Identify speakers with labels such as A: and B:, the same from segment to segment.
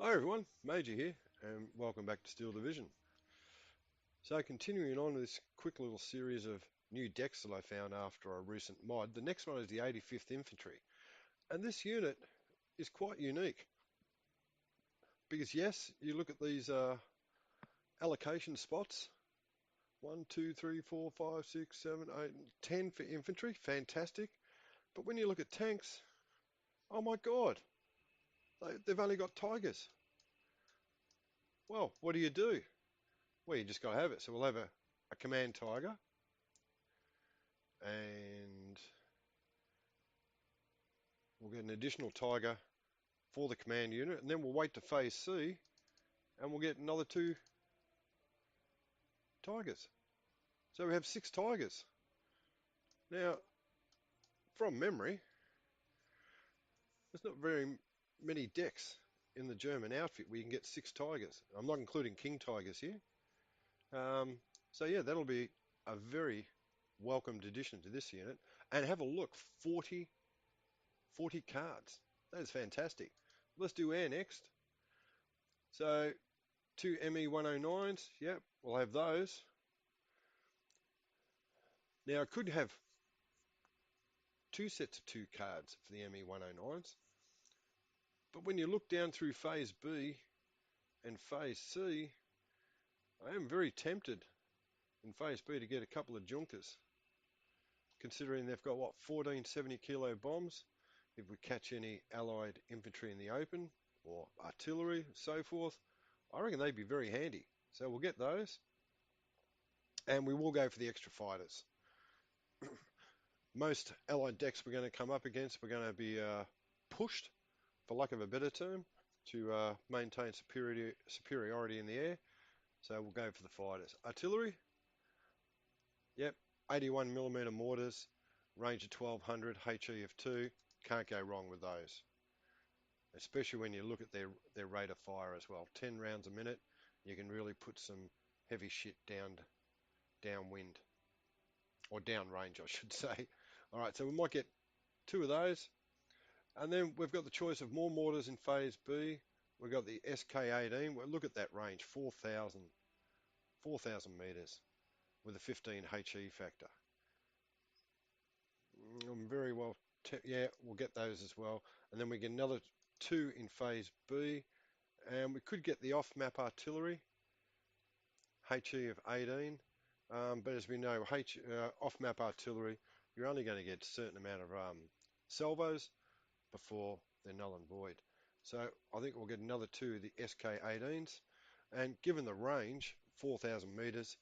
A: Hi everyone, Major here, and welcome back to Steel Division. So continuing on with this quick little series of new decks that I found after a recent mod, the next one is the 85th Infantry. And this unit is quite unique, because yes, you look at these allocation spots, 1, 2, 3, 4, 5, 6, 7, 8, 10 for infantry, fantastic. But when you look at tanks, oh my god, they've only got Tigers. Well, what do? Well, you just got to have it. So we'll have a command Tiger, and we'll get an additional Tiger for the command unit, and then we'll wait to phase C, and we'll get another 2 Tigers. So we have 6 Tigers. Now, from memory, there's not very many decks in the German outfit where you can get 6 Tigers. I'm not including King Tigers here. So yeah, that'll be a very welcomed addition to this unit. And have a look, 40 cards. That is fantastic. Let's do air next. So 2 ME109s, yep, we'll have those. Now I could have 2 sets of 2 cards for the ME109s, but when you look down through phase B and phase C, I am very tempted in phase B to get a couple of Junkers, considering they've got, what, 14 70-kilo bombs. If we catch any allied infantry in the open, or artillery, so forth, I reckon they'd be very handy. So we'll get those, and we will go for the extra fighters. Most allied decks we're going to come up against, we're going to be pushed, for lack of a better term, to maintain superiority in the air. So we'll go for the fighters. Artillery, yep, 81mm mortars, range of 1200, HE of 2. Can't go wrong with those, especially when you look at their rate of fire as well. 10 rounds a minute, you can really put some heavy shit downwind, or downrange, I should say. All right, so we might get 2 of those. And then we've got the choice of more mortars in phase B. We've got the SK18. Well, look at that range, 4,000 meters with a 15 HE factor. I'm very well, yeah, we'll get those as well. And then we get another 2 in phase B. And we could get the off-map artillery, HE of 18. But as we know, off-map artillery, you're only going to get a certain amount of salvos before they're null and void. So I think we'll get another 2 of the SK18s. And given the range, 4,000 meters,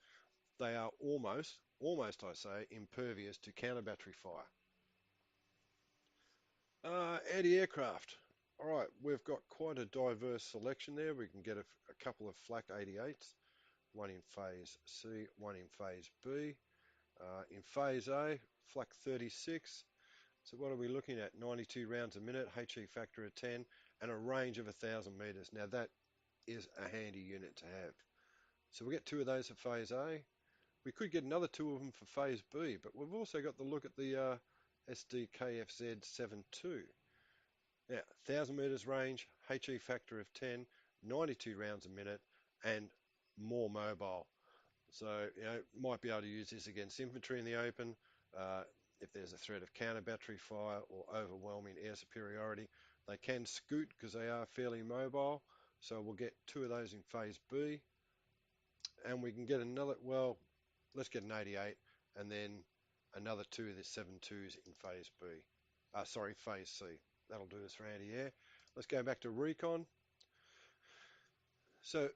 A: they are almost I say, impervious to counter battery fire. Anti-aircraft. All right, we've got quite a diverse selection there. We can get a couple of Flak 88s, 1 in phase C, 1 in phase B. In phase A, Flak 36. So what are we looking at? 92 rounds a minute, HE factor of 10, and a range of 1,000 meters. Now that is a handy unit to have. So we'll get 2 of those for phase A. We could get another 2 of them for phase B, but we've also got to look at the SDKFZ 72. Now, 1,000 meters range, HE factor of 10, 92 rounds a minute, and more mobile. So, might be able to use this against infantry in the open, if there's a threat of counter battery fire or overwhelming air superiority. They can scoot because they are fairly mobile. So we'll get 2 of those in phase B. And we can get another, well, let's get an 88 and then another 2 of the 72s in phase B. Phase C. That'll do us for anti-air. Let's go back to recon. So,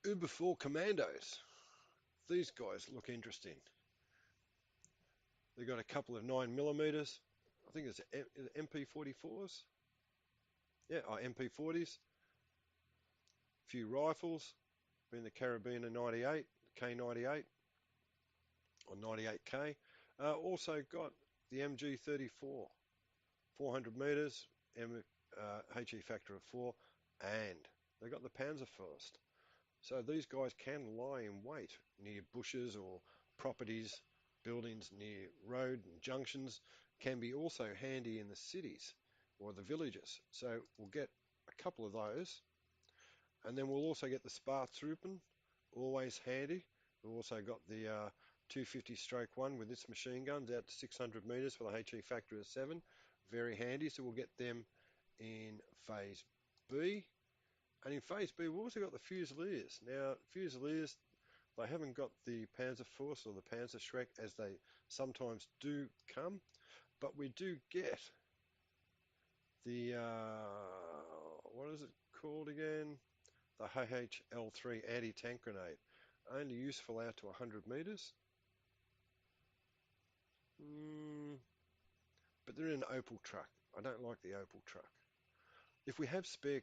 A: Uber 4 Commandos. These guys look interesting. They've got a couple of 9mm. I think it's MP44s. Yeah, MP40s. A few rifles. Been the Carabiner 98, K98, or 98K. Also got the MG34, 400 meters, HE factor of 4, and they got the Panzerfaust. So these guys can lie in wait near bushes or properties, buildings near road and junctions, can be also handy in the cities or the villages. So we'll get a couple of those And then we'll also get the Spartruppen, always handy. We've also got the 250-1 with its machine guns out to 600 metres for the HE factor of 7. Very handy, so we'll get them in Phase B. And in Phase B, we've also got the Fusiliers. Now, Fusiliers, they haven't got the Panzerfaust or the Panzerschreck as they sometimes do come, but we do get the, what is it called again? The HHL3 anti-tank grenade. Only useful out to 100 metres. But they're in an Opal truck. I don't like the Opal truck. If we have spare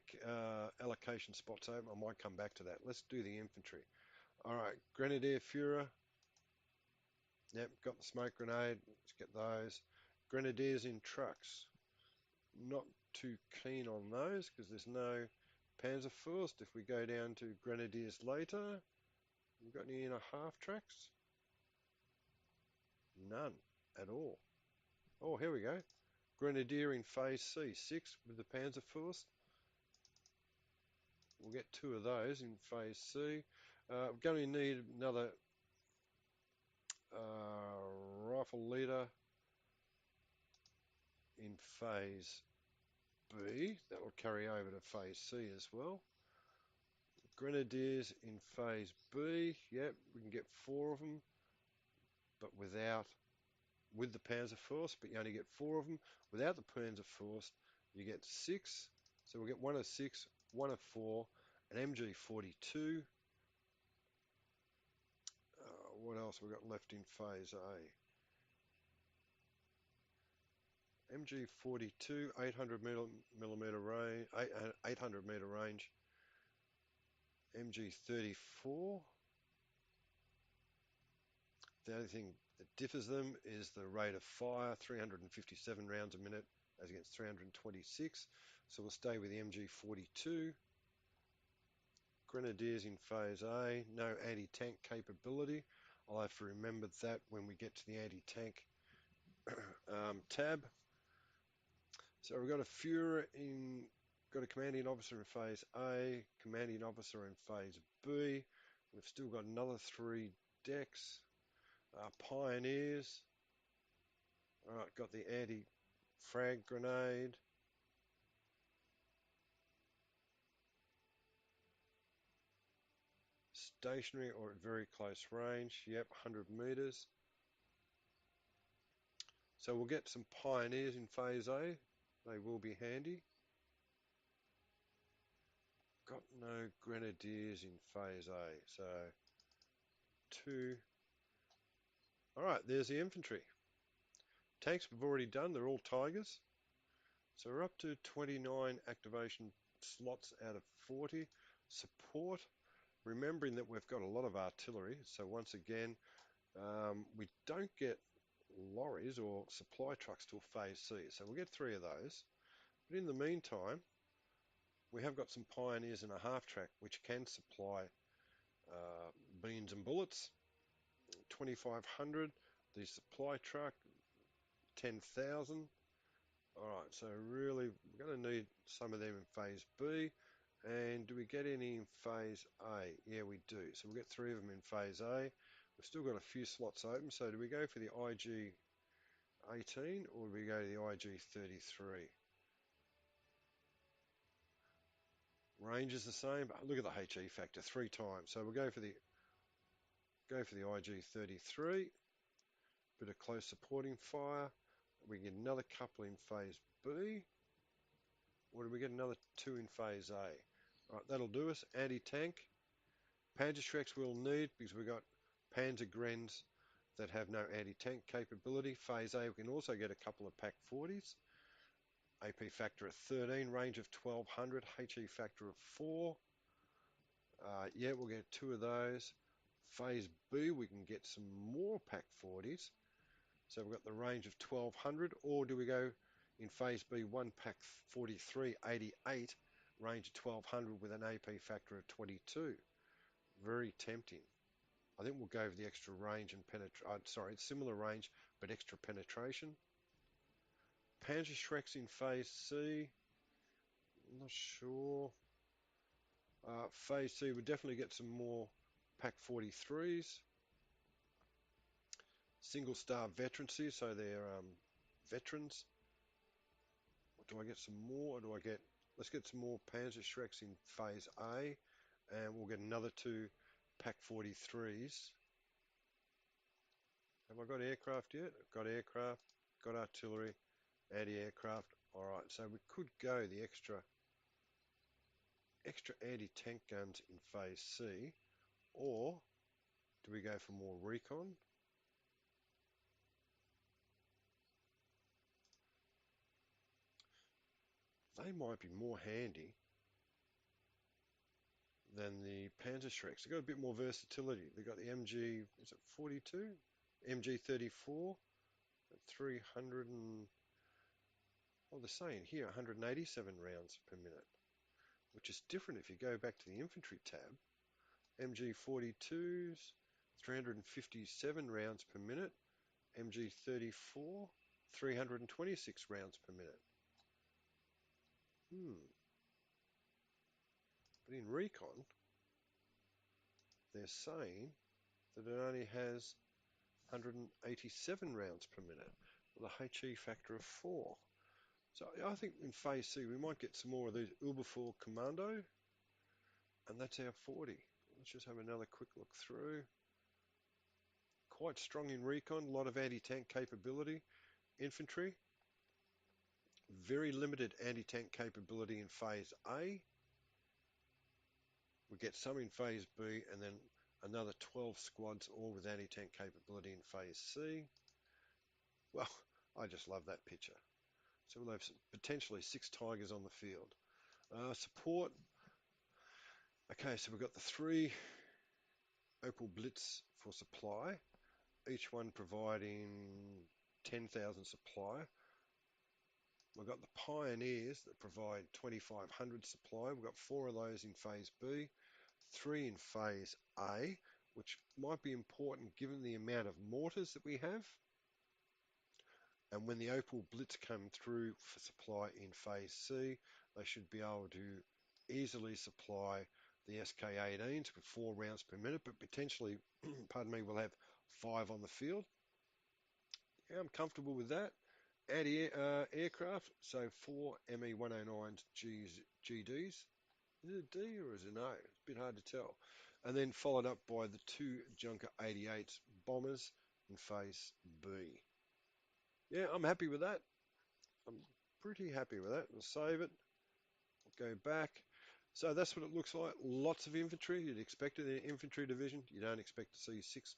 A: allocation spots open, I might come back to that. Let's do the infantry. All right, Grenadier Führer. Yep, got the smoke grenade. Let's get those. Grenadiers in trucks. Not too keen on those because there's no Panzerfaust. If we go down to Grenadiers later, we've got any in a half tracks? None at all. Oh, here we go. Grenadier in Phase C, 6 with the Panzerfaust. We'll get 2 of those in Phase C. We're going to need another rifle leader in Phase B. That will carry over to Phase C as well. Grenadiers in Phase B. Yep, we can get 4 of them, but with the Panzerfaust, but you only get 4 of them. Without the Panzerfaust, you get 6. So we'll get 1 of 6, 1 of 4, an MG42. What else we got left in Phase A? MG42, 800 millimeter range, 800 meter range. MG34. The only thing that differs them is the rate of fire, 357 rounds a minute as against 326. So we'll stay with the MG42. Grenadiers in Phase A, no anti-tank capability. I'll have to remember that when we get to the anti-tank tab. So we've got a Führer got a commanding officer in Phase A, commanding officer in Phase B. We've still got another 3 decks. Pioneers. All right, got the anti-frag grenade. Stationary or at very close range. Yep, 100 meters. So we'll get some pioneers in Phase A. They will be handy. Got no grenadiers in Phase A. So 2. All right, there's the infantry. Tanks we've already done. They're all Tigers. So we're up to 29 activation slots out of 40. Support. Remembering that we've got a lot of artillery. So once again, we don't get lorries or supply trucks till Phase C. So we'll get 3 of those. But in the meantime, we have got some pioneers in a half track which can supply beans and bullets. 2,500. The supply truck, 10,000. Alright, so really we're going to need some of them in Phase B. And do we get any in Phase A? Yeah, we do. So we'll get 3 of them in Phase A. We've still got a few slots open. So do we go for the IG-18 or do we go to the IG-33? Range is the same, but look at the HE factor, 3 times. So we'll go for the IG-33. Bit of close supporting fire. We get another couple in Phase B. Or do we get another 2 in Phase A? Alright, that'll do us. Anti-tank. Panzerschrecks we'll need because we've got Panzergrens that have no anti-tank capability. Phase A, we can also get a couple of Pack 40s. AP factor of 13, range of 1200, HE factor of 4. Yeah, we'll get 2 of those. Phase B, we can get some more Pack 40s. So we've got the range of 1200, or do we go in Phase B, 1 Pack 43, 88, range of 1200 with an AP factor of 22. Very tempting. I think we'll go for the extra range and penetration. It's similar range, but extra penetration. Panzerschrecks in Phase C. I'm not sure. Phase C, we'll definitely get some more Pack 43s. Single star veterancy, so they're veterans. Do I get some more, or do I get... Let's get some more Panzer Shreks in Phase A, and we'll get another 2 Pack 43s. Have I got aircraft yet? I've got aircraft, got artillery, anti-aircraft. Alright, so we could go the extra anti-tank guns in Phase C, or do we go for more recon? They might be more handy than the Panzer Shreks. They've got a bit more versatility. They've got the MG, is it 42? MG 34, 300 and, well, they're saying here 187 rounds per minute, which is different if you go back to the infantry tab. MG 42s, 357 rounds per minute. MG 34, 326 rounds per minute. But in recon, they're saying that it only has 187 rounds per minute with a HE factor of 4. So I think in Phase C we might get some more of these Uberfor Commando, and that's our 40. Let's just have another quick look through. Quite strong in recon, a lot of anti-tank capability. Infantry, very limited anti-tank capability in Phase A. We get some in Phase B, and then another 12 squads, all with anti-tank capability in Phase C. Well, I just love that picture. So we'll have potentially 6 Tigers on the field. Support. Okay, so we've got the 3 Opel Blitz for supply, each one providing 10,000 supply. We've got the Pioneers that provide 2,500 supply. We've got 4 of those in Phase B, 3 in Phase A, which might be important given the amount of mortars that we have. And when the Opel Blitz come through for supply in Phase C, they should be able to easily supply the SK-18s with 4 rounds per minute, but potentially, pardon me, we'll have 5 on the field. Yeah, I'm comfortable with that. Anti-aircraft, so 4 ME-109s GDs. Is it a D or is it an O? It's a bit hard to tell. And then followed up by the 2 Junker 88s bombers in Phase B. Yeah, I'm happy with that. I'm pretty happy with that. We'll save it. We'll go back. So that's what it looks like. Lots of infantry. You'd expect it in an infantry division. You don't expect to see 6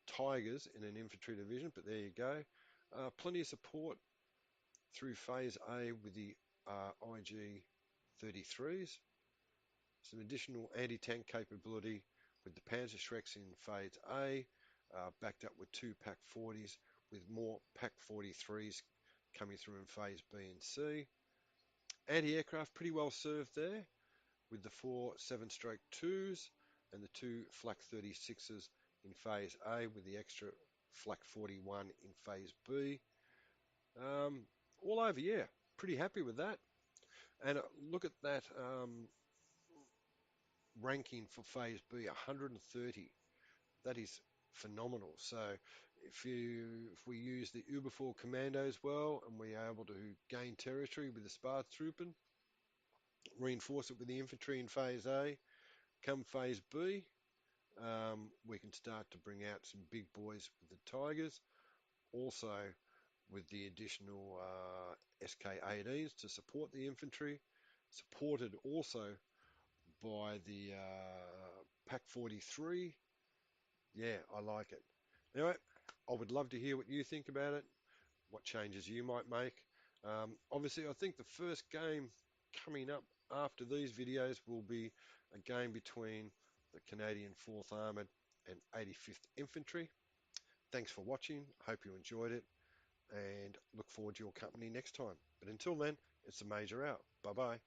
A: Tigers in an infantry division, but there you go. Plenty of support through Phase A with the IG-33s. Some additional anti-tank capability with the Panzer Shreks in Phase A, backed up with 2 Pack 40s, with more Pack 43s coming through in Phase B and C. Anti-aircraft pretty well served there, with the 4 7-2s and the 2 Flak 36s in Phase A, with the extra Flak 41 in Phase B. All over, yeah, pretty happy with that. And look at that ranking for Phase B, 130. That is phenomenal. So if we use the Uberfor Commandos well, and we're able to gain territory with the Spartruppen, reinforce it with the infantry in Phase A, come Phase B, we can start to bring out some big boys with the Tigers. Also with the additional SK-18s to support the infantry, supported also by the Pack 43. Yeah, I like it. Anyway, I would love to hear what you think about it, what changes you might make. Obviously, I think the first game coming up after these videos will be a game between the Canadian 4th Armoured and 85th Infantry. Thanks for watching. Hope you enjoyed it, and look forward to your company next time. But until then, it's the Major out. Bye-bye.